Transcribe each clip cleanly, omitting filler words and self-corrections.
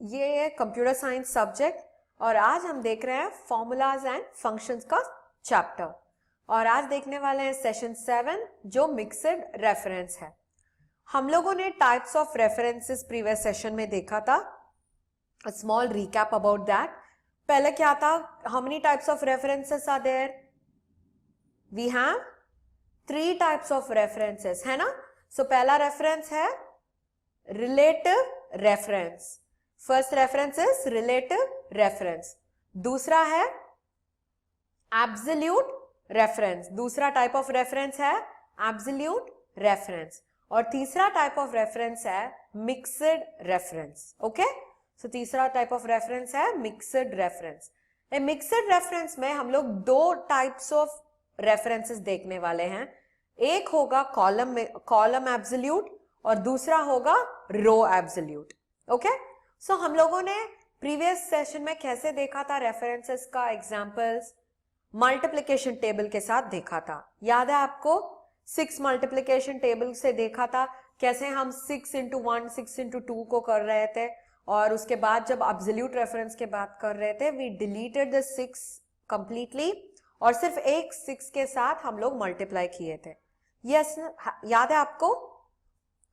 ये है computer science subject और आज हम देख रहे हैं फॉर्मूलाज एंड फंक्शंस का चैप्टर। और आज देखने वाले हैं सेशन 7 जो मिक्सड रेफरेंस है। हम लोगों ने types of references previous session में देखा था। A small recap about that. पहले क्या था? How many types of references are there? We have 3 types of references, है ना? So पहला reference है relative reference. First reference is relative reference. दूसरा है absolute reference. दूसरा type of reference है absolute reference. और तीसरा type of reference है mixed reference. Okay? So तीसरा type of reference है mixed reference. ए mixed reference में हम लोग दो types of references देखने वाले हैं. एक होगा column absolute और दूसरा होगा row absolute. Okay? So हम लोगों ने previous session में कैसे देखा था references का examples? मल्टीप्लिकेशन टेबल के साथ देखा था, याद है आपको? 6 मल्टीप्लिकेशन टेबल से देखा था कैसे हम 6 into 1 6 into 2 को कर रहे थे और उसके बाद जब एब्सोल्यूट रेफरेंस के बात कर रहे थे वी डिलीटेड द 6 कंप्लीटली और सिर्फ एक 6 के साथ हम लोग मल्टीप्लाई किए थे। यस, याद है आपको?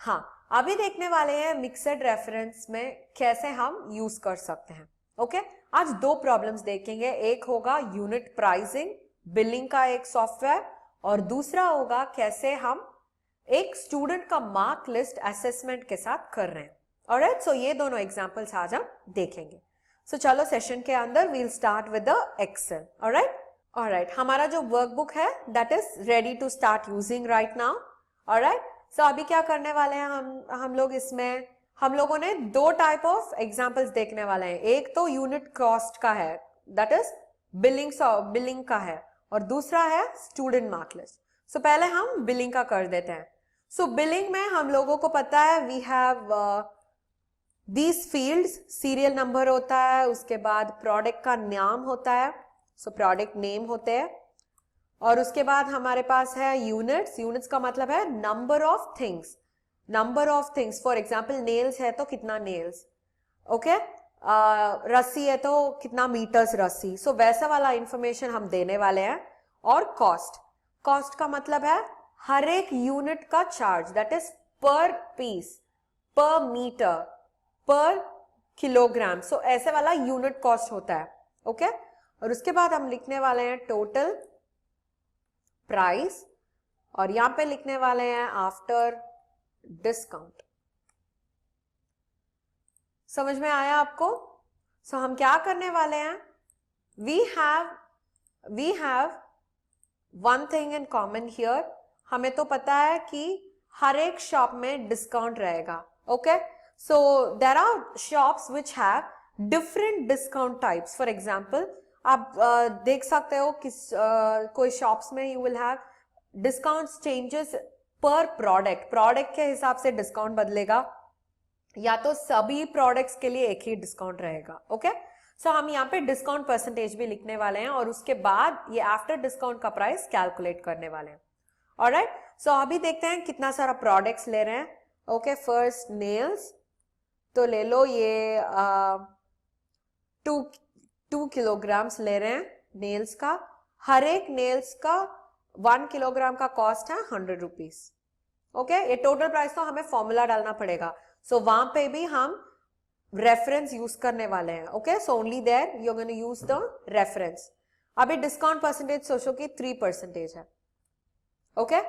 हाँ, अभी देखने वाले हैं मिक्सड रेफरेंस में कैसे हम यूज कर सकते हैं। ओके, आज दो प्रॉब्लम्स देखेंगे। एक होगा यूनिट प्राइसिंग बिलिंग का एक सॉफ्टवेयर और दूसरा होगा कैसे हम एक स्टूडेंट का मार्क लिस्ट असेसमेंट के साथ कर रहे हैं। ऑलराइट, सो ये दोनों एग्जांपल्स आज हम देखेंगे। सो चलो सेशन के अंदर we'll start with the Excel. Alright, हमारा जो वर्कबुक है that is ready to start using right now. Alright, so अभी क्या करने वाले हैं हम लोग इसमें हम लोगों ने दो टाइप ऑफ एग्जांपल्स देखने वाले हैं। एक तो यूनिट कॉस्ट का है दैट इज बिलिंग का है और दूसरा है स्टूडेंट मार्क लिस्ट। सो पहले हम बिलिंग का कर देते हैं। सो बिलिंग में हम लोगों को पता है we have these fields, serial number होता है, उसके बाद प्रोडक्ट का नाम होता है, सो प्रोडक्ट नेम होते हैं और उसके बाद हमारे पास है यूनिट्स का मतलब है number of things. For example nails है तो कितना नेल्स, ओके, रस्सी है तो कितना मीटर्स रस्सी। सो वैसा वाला इंफॉर्मेशन हम देने वाले हैं। और कॉस्ट का मतलब है हर एक यूनिट का चार्ज दैट इज पर पीस, पर मीटर, पर किलोग्राम। सो ऐसे वाला यूनिट कॉस्ट होता है। ओके, और उसके बाद हम लिखने वाले हैं टोटल प्राइस और यहां पे लिखने वाले हैं आफ्टर डिस्काउंट। समझ में आया आपको? सो हम क्या करने वाले हैं? We have one thing in common here. हमें तो पता है कि हर एक शॉप में डिस्काउंट रहेगा। Okay, so there are shops which have different discount types. For example आप देख सकते हो कि कोई शॉप्स में you will have discount changes पर प्रोडक्ट के हिसाब से डिस्काउंट बदलेगा या तो सभी प्रोडक्ट्स के लिए एक ही डिस्काउंट रहेगा। ओके, सो हम यहाँ पे डिस्काउंट परसेंटेज भी लिखने वाले हैं और उसके बाद ये आफ्टर डिस्काउंट का प्राइस कैलकुलेट करने वाले हैं। ऑलराइट, सो अभी देखते हैं कितना सारा प्रोडक्ट्स ले रहे हैं। ओके, फर्स्ट नेल्स तो ले लो, ये 2 किलोग्राम्स ले रहे हैं नेल्स का। हर एक नेल्स का 1 किलोग्राम का कॉस्ट है 100 रुपीज। ओके, ये टोटल प्राइस तो हमें फॉर्मूला डालना पड़ेगा। सो वहां पे भी हम रेफरेंस यूज करने वाले हैं। Okay, so only there you are going to use the reference. अभी डिस्काउंट परसेंटेज सोचो कि 3% है। ओके,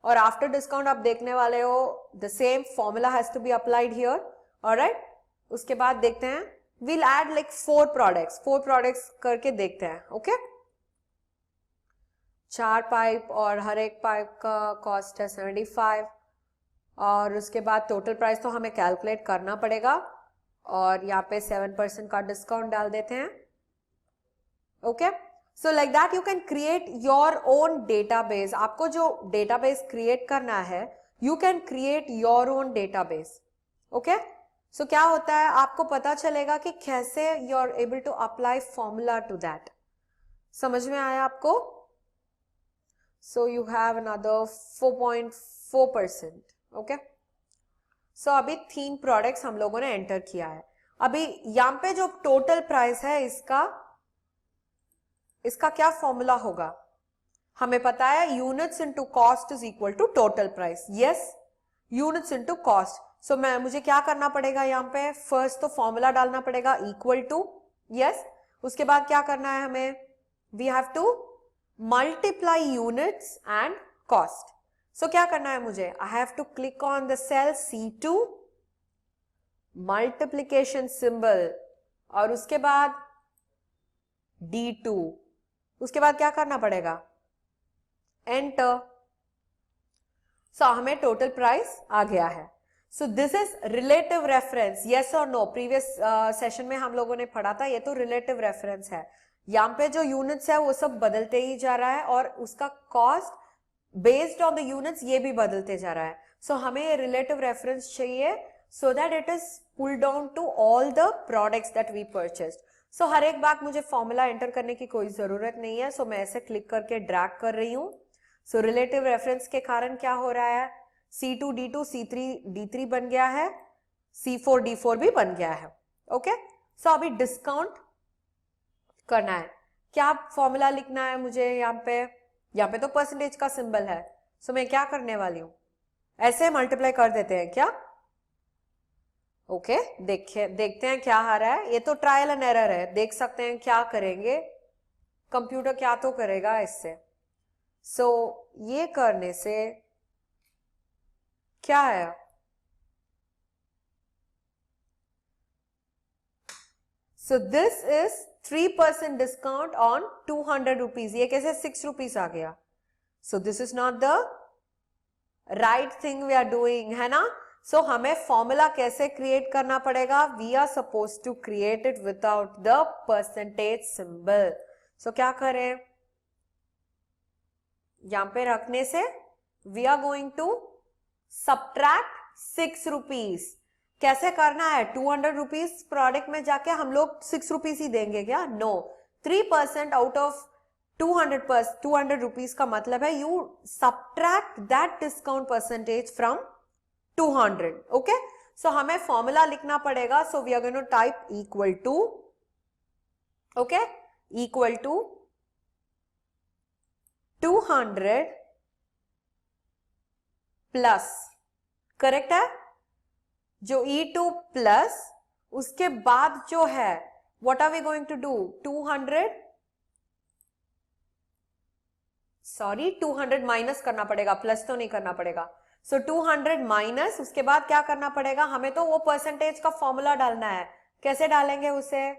और आफ्टर डिस्काउंट आप देखने वाले हो the same formula has to be applied here. Alright, उसके बाद देखते हैं we'll add like 4 products करके देखते हैं। ओके, 4 पाइप और हर एक पाइप का कॉस्ट है 75 और उसके बाद टोटल प्राइस तो हमें कैलकुलेट करना पड़ेगा और यहाँ पे 7% का डिस्काउंट डाल देते हैं। Okay, so like that you can create your own database. आपको जो डेटाबेस क्रिएट करना है you can create your own database. Okay, so क्या होता है आपको पता चलेगा कि कैसे you are able to apply formula to that. समझ में आया आपको? So you have another 4.4%। Okay, so अभी 3 प्रोडक्ट्स हम लोगों ने एंटर किया है अभी यहां पे जो टोटल प्राइस है इसका क्या फॉर्मूला होगा? हमें पता है units into cost is equal to total price. Yes, units into cost. So मुझे क्या करना पड़ेगा यहाँ पे? फर्स्ट तो फॉर्मूला डालना पड़ेगा इक्वल टू. यस, उसके बाद क्या करना है हमें? We have to multiply units and cost. So क्या करना है मुझे? I have to click on the cell C2, multiplication symbol, और उसके बाद D2. उसके बाद क्या करना पड़ेगा? एंटर. सो हमें टोटल प्राइस आ गया है. So this is relative reference. Yes और नो? प्रीवियस सेशन में हम लोगों ने पढ़ा था, ये तो रिलेटिव रेफरेंस है. यहाँ पे जो यूनिट्स है वो सब बदलते ही जा रहा है और उसका cost based on the units ये भी बदलते जा रहा है. सो हमें ये रिलेटिव रेफरेंस चाहिए so that it is pulled down to all the products that we purchased. So हर एक बार मुझे फॉर्मूला एंटर करने की कोई जरूरत नहीं है. So मैं ऐसे क्लिक करके ड्रैग कर रही हूं. So रिलेटिव रेफरेंस के कारण क्या हो रहा है? C2 D2 C3 D3 बन गया है, C4 D4 भी बन गया है. ओके, सो अभी डिस्काउंट करना है. क्या फॉर्मूला लिखना है मुझे? यहाँ पे तो परसेंटेज का सिंबल है. सो मैं क्या करने वाली हूं? ऐसे मल्टीप्लाई कर देते हैं क्या? ओके, देखते हैं क्या आ रहा है. ये तो ट्रायल एंड एरर है, देख सकते हैं क्या करेंगे. कंप्यूटर क्या तो करेगा इससे. सो ये करने से क्या है? So this is 3% discount on 200 rupees. ये कैसे 6 रुपीज आ गया? So this is not the right thing we are doing, है ना? सो हमें फॉर्मूला कैसे क्रिएट करना पड़ेगा? We are suppose to create it without the percentage symbol. So क्या करें? यहां पे रखने से we are going to subtract 6 rupees. कैसे करना है? 200 रुपीज प्रोडक्ट में जाके हम लोग 6 रुपीज ही देंगे क्या? नो. 3% आउट ऑफ 200 रुपीज का मतलब है you subtract that discount percentage from 200. Okay, so हमें फॉर्मूला लिखना पड़ेगा. So we are going to type equal to, okay, equal to 200 plus, correct है? जो E2 प्लस उसके बाद जो है what are we going to do? 200 minus करना पड़ेगा, प्लस तो नहीं करना पड़ेगा. सो 200 माइनस, उसके बाद क्या करना पड़ेगा? हमें तो वो परसेंटेज का फॉर्मूला डालना है. कैसे डालेंगे उसे?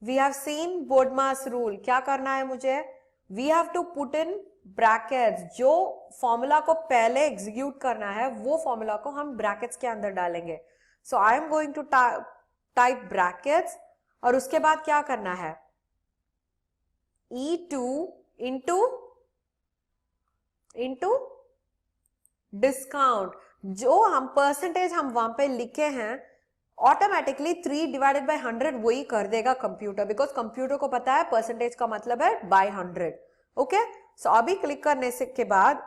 We have seen BODMAS rule. क्या करना है मुझे? We have to put in brackets. जो फॉर्मूला को पहले एग्जीक्यूट करना है वो फॉर्मूला को हम ब्रैकेट्स के अंदर डालेंगे. So I am going to type brackets और उसके बाद क्या करना है? E2 into discount. जो हम परसेंटेज हम वहां पे लिखे हैं ऑटोमेटिकली 3 डिवाइडेड बाय 100 वही कर देगा कंप्यूटर, बिकॉज कंप्यूटर को पता है परसेंटेज का मतलब है बाय 100. ओके, सो अभी क्लिक करने से के बाद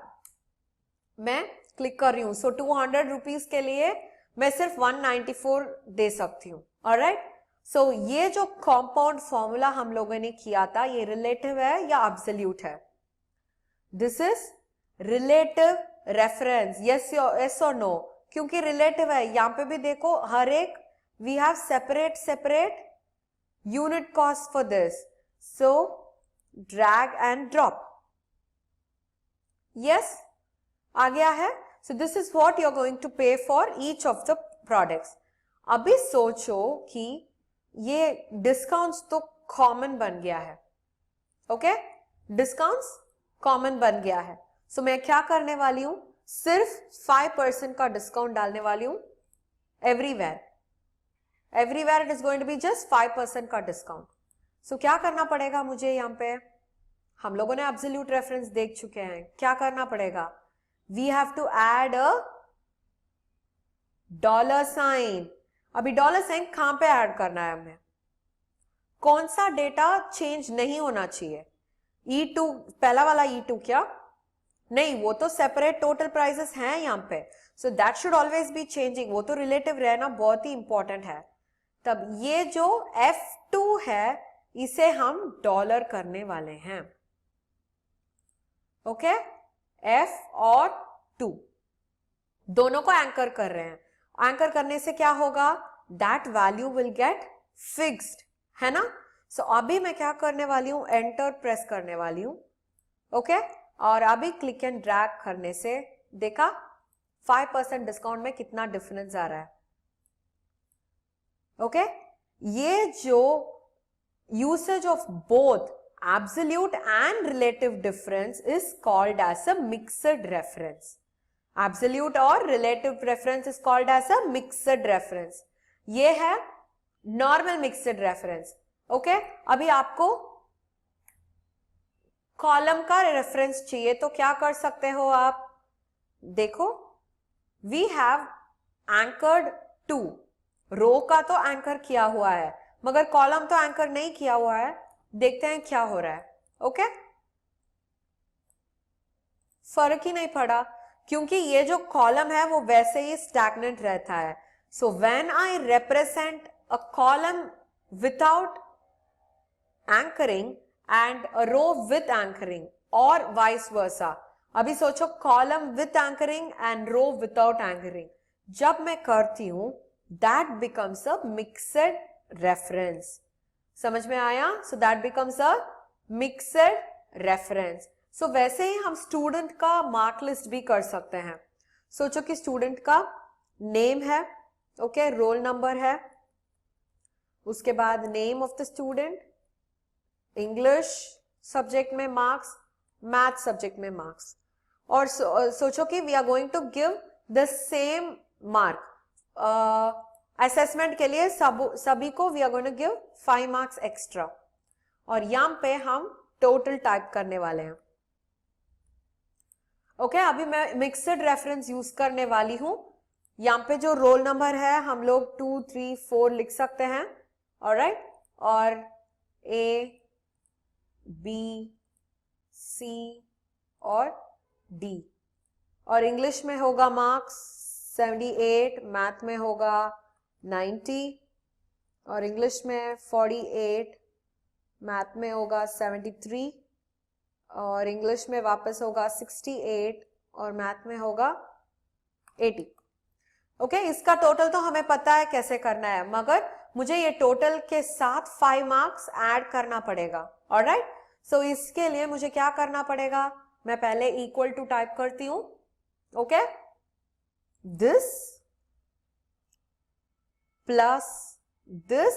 मैं क्लिक कर रही हूं. सो 200 रुपीज के लिए मैं सिर्फ 194 दे सकती हूँ. ऑलराइट, सो ये जो कंपाउंड फॉर्मूला हम लोगों ने किया था ये रिलेटिव है या एब्सोल्यूट है? This is relative reference. Yes और नो? क्योंकि रिलेटिव है. यहां पे भी देखो हर एक we have separate unit cost for this. So drag and drop. Yes, आ गया है. So this is what you are going to pay for each of the products. अभी सोचो कि ये डिस्काउंट्स तो कॉमन बन गया है. ओके, डिस्काउंट्स कॉमन बन गया है. सो मैं क्या करने वाली हूं? सिर्फ 5% का डिस्काउंट डालने वाली हूं everywhere. It is going to be just 5% का डिस्काउंट. सो क्या करना पड़ेगा मुझे? यहां पे हम लोगों ने एब्सोल्यूट रेफरेंस देख चुके हैं. क्या करना पड़ेगा? We have to add a dollar sign. अभी डॉलर साइन कहां पे ऐड करना है हमें? कौन सा डेटा चेंज नहीं होना चाहिए? E2 पहला वाला E2 क्या? नहीं, वो तो सेपरेट टोटल प्राइसेस हैं यहाँ पे. So that should always be changing. वो तो रिलेटिव रहना बहुत ही इंपॉर्टेंट है. तब ये जो F2 है इसे हम डॉलर करने वाले हैं. ओके, F और 2 दोनों को एंकर कर रहे हैं. एंकर करने से क्या होगा, that value will get fixed, है ना. सो अभी मैं क्या करने वाली हूं, एंटर प्रेस करने वाली हूं. ओके, और अभी क्लिक एंड ड्रैग करने से देखा 5% डिस्काउंट में कितना डिफरेंस आ रहा है. ओके, ये जो usage of both absolute and relative difference is called as a mixed reference. Absolute और relative reference is called as a mixed reference. ये है normal mixed reference. ओके, अभी आपको कॉलम का रेफरेंस चाहिए तो क्या कर सकते हो आप, देखो we have anchored 2. रो का तो एंकर किया हुआ है मगर कॉलम तो एंकर नहीं किया हुआ है. देखते हैं क्या हो रहा है. ओके, फर्क ही नहीं पड़ा क्योंकि ये जो कॉलम है वो वैसे ही स्टैग्नेंट रहता है. So when I represent a column without anchoring and a row with anchoring और वाइस वर्सा. अभी सोचो column with anchoring and row without anchoring जब मैं करती हूं that becomes a mixed reference. समझ में आया. So that becomes a mixed reference. So वैसे ही हम स्टूडेंट का मार्क लिस्ट भी कर सकते हैं. सोचो कि स्टूडेंट का नेम है, ओके, रोल नंबर है, उसके बाद name of the student, English subject में मार्क्स, मैथ सब्जेक्ट में मार्क्स. और सोचो कि we are going to give the same mark. Assessment के लिए सभी को we are going to give 5 marks extra. और यहां पे हम टोटल टाइप करने वाले हैं. ओके, अभी मैं मिक्सड रेफरेंस यूज करने वाली हूं. यहां पे जो रोल नंबर है हम लोग 2, 3, 4 लिख सकते हैं. ऑलराइट, और A, B, C और D. और इंग्लिश में होगा मार्क्स 78, मैथ में होगा 90 और इंग्लिश में 48, मैथ में होगा 73 और इंग्लिश में वापस होगा 68 और मैथ में होगा 80. ओके, इसका टोटल तो हमें पता है कैसे करना है मगर मुझे ये टोटल के साथ 5 मार्क्स ऐड करना पड़ेगा. ऑलराइट, सो इसके लिए मुझे क्या करना पड़ेगा, मैं पहले इक्वल टू टाइप करती हूं. Okay, this plus this.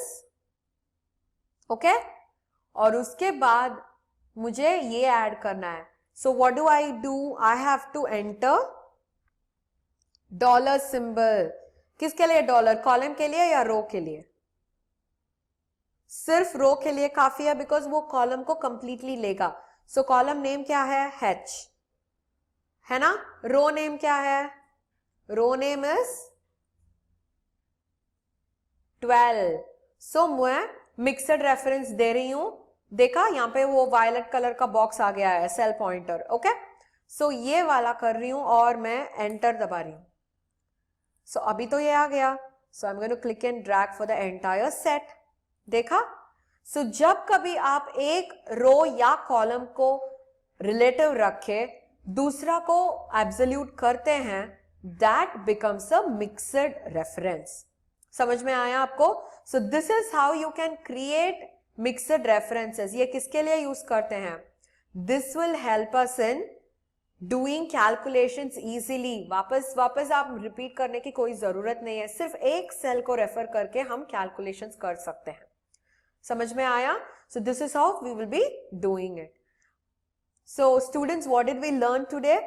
Okay, और उसके बाद मुझे ये ऐड करना है. So what do I do, I have to enter dollar symbol. किसके लिए डॉलर, कॉलम के लिए या रो के लिए? सिर्फ रो के लिए काफी है बिकॉज वो कॉलम को कंप्लीटली लेगा. सो कॉलम नेम क्या है, H, है ना. रो नेम क्या है, रो नेम इज 12. सो मैं मिक्सड रेफरेंस दे रही हूं. देखा यहां पे वो वायलेट कलर का बॉक्स आ गया है, सेल पॉइंटर. ओके, सो ये वाला कर रही हूं और मैं एंटर दबा रही हूं. सो अभी तो ये आ गया. So I am going to click and drag for the entire set. देखा. सो जब कभी आप एक रो या कॉलम को रिलेटिव रखे दूसरा को एब्सोल्यूट करते हैं that becomes a mixed reference. समझ में आया आपको. सो this is how you can create mixed references. ये किसके लिए यूज करते हैं, this will help us in doing calculations easily. वापस आप रिपीट करने की कोई जरूरत नहीं है. सिर्फ एक सेल को रेफर करके हम कैलकुलेशंस कर सकते हैं. समझ में आया. So this is how we will be doing it. So students, what did we learn today?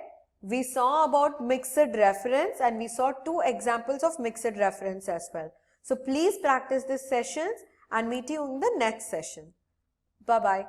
We saw about mixed reference and we saw 2 examples of mixed reference as well. So please practice these sessions and meet you in the next session. Bye-bye.